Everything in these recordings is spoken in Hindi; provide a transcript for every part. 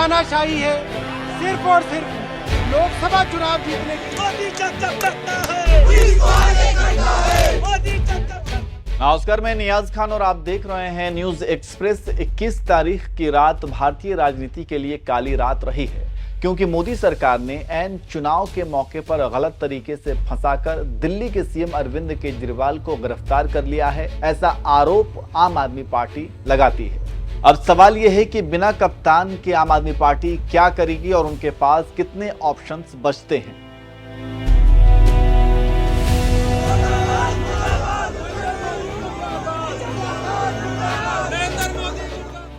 तानाशाही है सिर्फ और सिर्फ लोकसभा चुनाव जीतने की। मोदी करता है, मोदी करता है। नमस्कार, मैं नियाज खान और आप देख रहे हैं न्यूज एक्सप्रेस। 21 तारीख की रात भारतीय राजनीति के लिए काली रात रही है, क्योंकि मोदी सरकार ने ऐन चुनाव के मौके पर गलत तरीके से फंसाकर दिल्ली के सीएम अरविंद केजरीवाल को गिरफ्तार कर लिया है, ऐसा आरोप आम आदमी पार्टी लगाती है। अब सवाल यह है कि बिना कप्तान के आम आदमी पार्टी क्या करेगी और उनके पास कितने ऑप्शंस बचते हैं।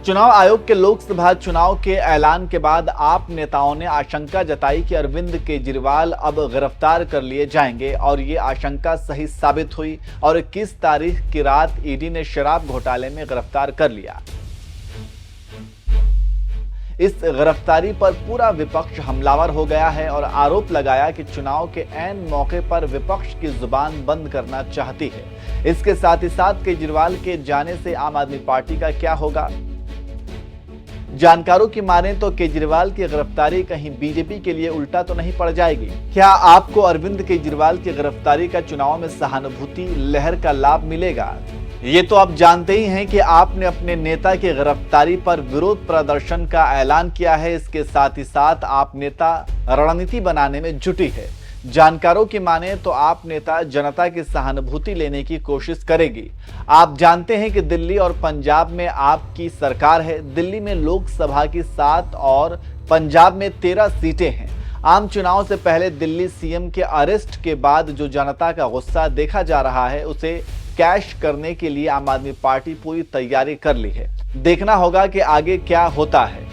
चुनाव आयोग के लोकसभा चुनाव के ऐलान के बाद आप नेताओं ने आशंका जताई कि अरविंद केजरीवाल अब गिरफ्तार कर लिए जाएंगे, और ये आशंका सही साबित हुई और 21 तारीख की रात ईडी ने शराब घोटाले में गिरफ्तार कर लिया। इस गिरफ्तारी पर पूरा विपक्ष हमलावर हो गया है और आरोप लगाया कि चुनाव के ऐन मौके पर विपक्ष की जुबान बंद करना चाहती है। इसके साथ ही साथ केजरीवाल के जाने से आम आदमी पार्टी का क्या होगा। जानकारों की माने तो केजरीवाल की गिरफ्तारी कहीं बीजेपी के लिए उल्टा तो नहीं पड़ जाएगी। क्या आपको अरविंद केजरीवाल की गिरफ्तारी का चुनाव में सहानुभूति लहर का लाभ मिलेगा? ये तो आप जानते ही हैं कि आपने अपने नेता की गिरफ्तारी पर विरोध प्रदर्शन का ऐलान किया है। इसके साथ ही साथ आप नेता रणनीति बनाने में जुटी है। जानकारों की माने तो आप नेता जनता की सहानुभूति लेने की कोशिश करेगी। आप जानते हैं कि दिल्ली और पंजाब में आपकी सरकार है। दिल्ली में लोकसभा की 7 और पंजाब में 13 सीटें हैं। आम चुनाव से पहले दिल्ली सीएम के अरेस्ट के बाद जो जनता का गुस्सा देखा जा रहा है, उसे कैश करने के लिए आम आदमी पार्टी पूरी तैयारी कर ली है। देखना होगा कि आगे क्या होता है।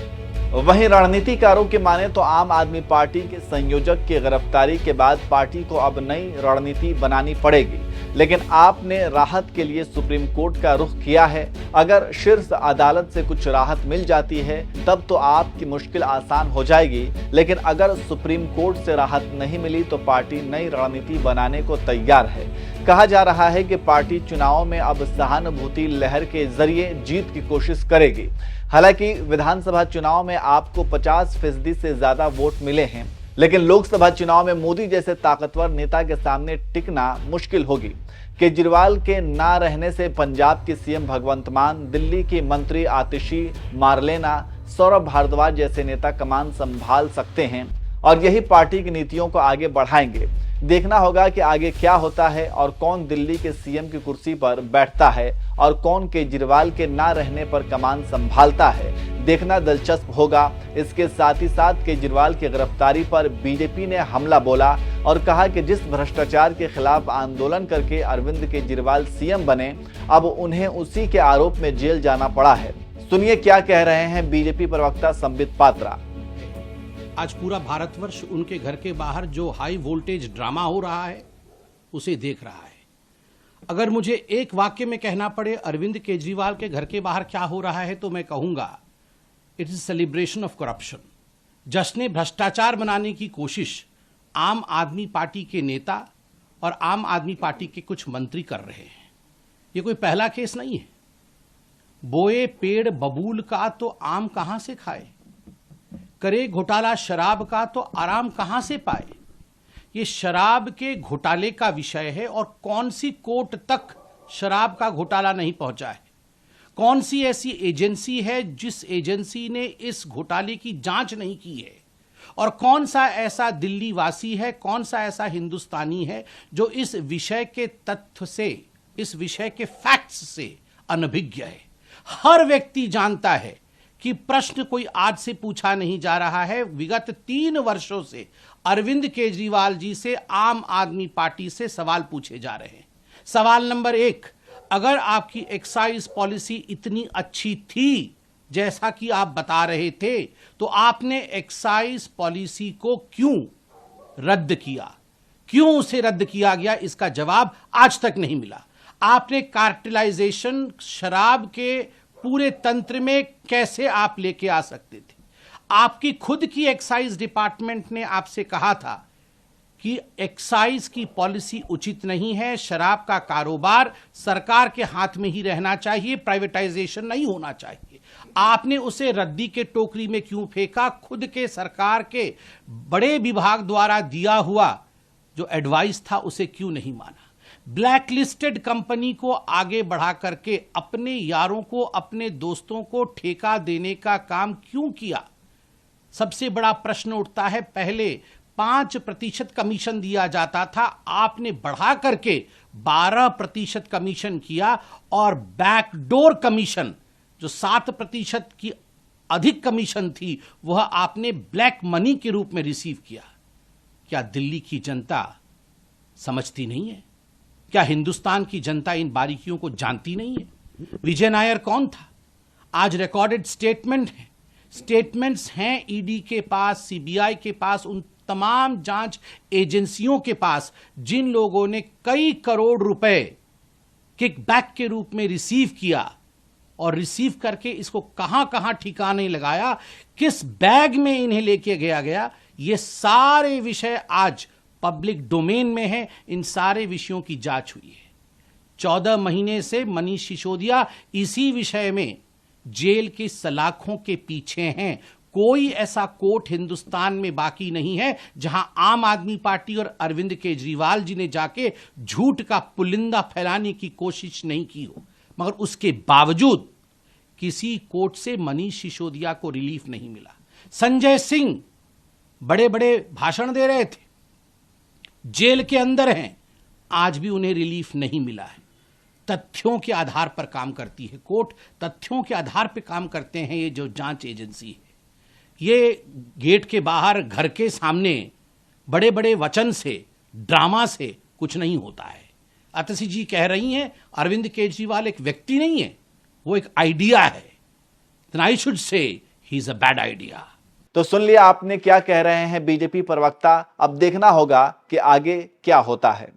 वहीं रणनीतिकारों के माने तो आम आदमी पार्टी के संयोजक की गिरफ्तारी के बाद पार्टी को अब नई रणनीति बनानी पड़ेगी, लेकिन आपने राहत के लिए सुप्रीम कोर्ट का रुख किया है। अगर शीर्ष अदालत से कुछ राहत मिल जाती है तब तो आपकी मुश्किल आसान हो जाएगी, लेकिन अगर सुप्रीम कोर्ट से राहत नहीं मिली तो पार्टी नई रणनीति बनाने को तैयार है। कहा जा रहा है कि पार्टी चुनाव में अब सहानुभूति लहर के जरिए जीत की कोशिश करेगी। हालांकि विधानसभा चुनाव में आपको 50% से ज्यादा वोट मिले हैं, लेकिन लोकसभा चुनाव में मोदी जैसे ताकतवर नेता के सामने टिकना मुश्किल होगी। केजरीवाल के ना रहने से पंजाब के सीएम भगवंत मान, दिल्ली की मंत्री आतिशी मारलेना, सौरभ भारद्वाज जैसे नेता कमान संभाल सकते हैं और यही पार्टी की नीतियों को आगे बढ़ाएंगे। देखना होगा कि आगे क्या होता है और कौन दिल्ली के सीएम की कुर्सी पर बैठता है और कौन केजरीवाल के ना रहने पर कमान संभालता है। देखना दिलचस्प होगा। इसके साथ ही साथ केजरीवाल की गिरफ्तारी पर बीजेपी ने हमला बोला और कहा कि जिस भ्रष्टाचार के खिलाफ आंदोलन करके अरविंद केजरीवाल सीएम बने, अब उन्हें उसी के आरोप में जेल जाना पड़ा है। सुनिए क्या कह रहे हैं बीजेपी प्रवक्ता संबित पात्रा। आज पूरा भारतवर्ष उनके घर के बाहर जो हाई वोल्टेज ड्रामा हो रहा है उसे देख रहा है। अगर मुझे एक वाक्य में कहना पड़े अरविंद केजरीवाल के घर के बाहर क्या हो रहा है, तो मैं कहूंगा it is celebration of corruption. जश्न भ्रष्टाचार बनाने की कोशिश आम आदमी पार्टी के नेता और आम आदमी पार्टी के कुछ मंत्री कर रहे हैं। ये कोई पहला केस नहीं है। बोए पेड़ बबूल का तो आम कहां से खाए, करे घोटाला शराब का तो आराम कहां से पाए। ये शराब के घोटाले का विषय है और कौन सी कोर्ट तक शराब का घोटाला नहीं पहुंचा है। कौन सी ऐसी एजेंसी है जिस एजेंसी ने इस घोटाले की जांच नहीं की है, और कौन सा ऐसा दिल्ली वासी है, कौन सा ऐसा हिंदुस्तानी है जो इस विषय के तथ्य से, इस विषय के फैक्ट्स से अनभिज्ञ है। हर व्यक्ति जानता है कि प्रश्न कोई आज से पूछा नहीं जा रहा है। विगत 3 वर्षों से अरविंद केजरीवाल जी से आम आदमी पार्टी से सवाल पूछे जा रहे हैं। सवाल नंबर 1, अगर आपकी एक्साइज पॉलिसी इतनी अच्छी थी जैसा कि आप बता रहे थे, तो आपने एक्साइज पॉलिसी को क्यों रद्द किया? क्यों उसे रद्द किया गया, इसका जवाब आज तक नहीं मिला। आपने कार्टेलाइजेशन शराब के पूरे तंत्र में कैसे आप लेके आ सकते थे? आपकी खुद की एक्साइज डिपार्टमेंट ने आपसे कहा था कि एक्साइज की पॉलिसी उचित नहीं है, शराब का कारोबार सरकार के हाथ में ही रहना चाहिए, प्राइवेटाइजेशन नहीं होना चाहिए। आपने उसे रद्दी के टोकरी में क्यों फेंका? खुद के सरकार के बड़े विभाग द्वारा दिया हुआ जो एडवाइस था उसे क्यों नहीं माना? ब्लैकलिस्टेड कंपनी को आगे बढ़ा करके अपने यारों को, अपने दोस्तों को ठेका देने का काम क्यों किया? सबसे बड़ा प्रश्न उठता है। पहले 5% कमीशन दिया जाता था, आपने बढ़ा करके 12% कमीशन किया और बैकडोर कमीशन जो 7% की अधिक कमीशन थी वह आपने ब्लैक मनी के रूप में रिसीव किया। क्या दिल्ली की जनता समझती नहीं है? क्या हिंदुस्तान की जनता इन बारीकियों को जानती नहीं है? विजय नायर कौन था? आज रिकॉर्डेड स्टेटमेंट है, स्टेटमेंट्स हैं ईडी के पास, सीबीआई के पास, उन तमाम जांच एजेंसियों के पास जिन लोगों ने कई करोड़ रुपए किकबैक के रूप में रिसीव किया और रिसीव करके इसको कहां कहां ठिकाने लगाया, किस बैग में इन्हें लेके गया, ये सारे विषय आज पब्लिक डोमेन में है। इन सारे विषयों की जांच हुई है। 14 महीने से मनीष सिसोदिया इसी विषय में जेल की सलाखों के पीछे हैं। कोई ऐसा कोर्ट हिंदुस्तान में बाकी नहीं है जहां आम आदमी पार्टी और अरविंद केजरीवाल जी ने जाके झूठ का पुलिंदा फैलाने की कोशिश नहीं की हो, मगर उसके बावजूद किसी कोर्ट से मनीष सिसोदिया को रिलीफ नहीं मिला। संजय सिंह बड़े बड़े भाषण दे रहे थे, जेल के अंदर हैं, आज भी उन्हें रिलीफ नहीं मिला है। तथ्यों के आधार पर काम करती है कोर्ट, तथ्यों के आधार पर काम करते हैं ये जो जांच एजेंसी है। ये गेट के बाहर, घर के सामने बड़े बड़े वचन से, ड्रामा से कुछ नहीं होता है। अतसी जी कह रही हैं अरविंद केजरीवाल एक व्यक्ति नहीं है, वो एक आइडिया है। I should say he is a bad idea. तो सुन लिया आपने क्या कह रहे हैं बीजेपी प्रवक्ता। अब देखना होगा कि आगे क्या होता है।